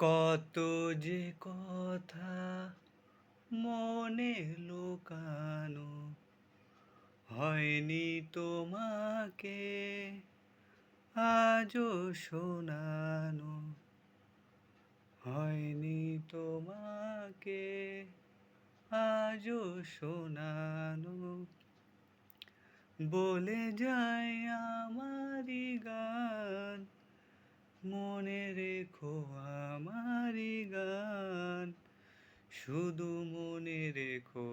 কত যে কথা মনে লুকানো হয়নি তোমাকে আজও শোনানো, হয়নি তোমাকে আজও শোনানো। বলে যায় আমারই গান, মনে রেখো আমারই গান, শুধু মনে রেখো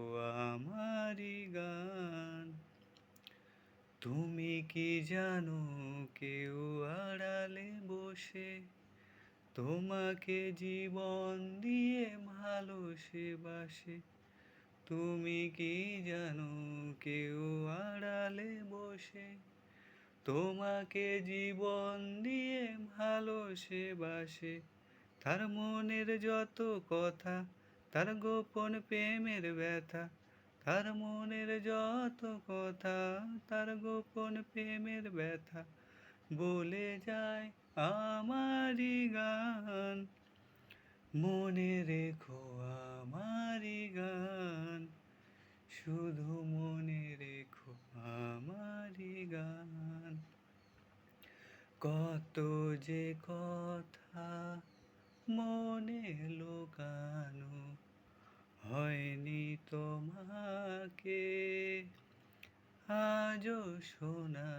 আমারই গান। তুমি কি জানো কেউ আড়ালে বসে তোমাকে জীবন দিয়ে ভালোবাসে? তুমি কি জানো কেউ আড়ালে বসে তোমাকে জীবন দিয়ে ভালোবাসে? তার মনের যত কথা, তার গোপন প্রেমের ব্যথা, তার মনের যত কথা, তার গোপন প্রেমের ব্যথা বলে যায় আমারই গান। মনে রেখো আমারই গান, শুধু মনে রেখো আমারই গান। কত যে কথা মনে লুকানো হয়নি তোমাকে আজও শোনা।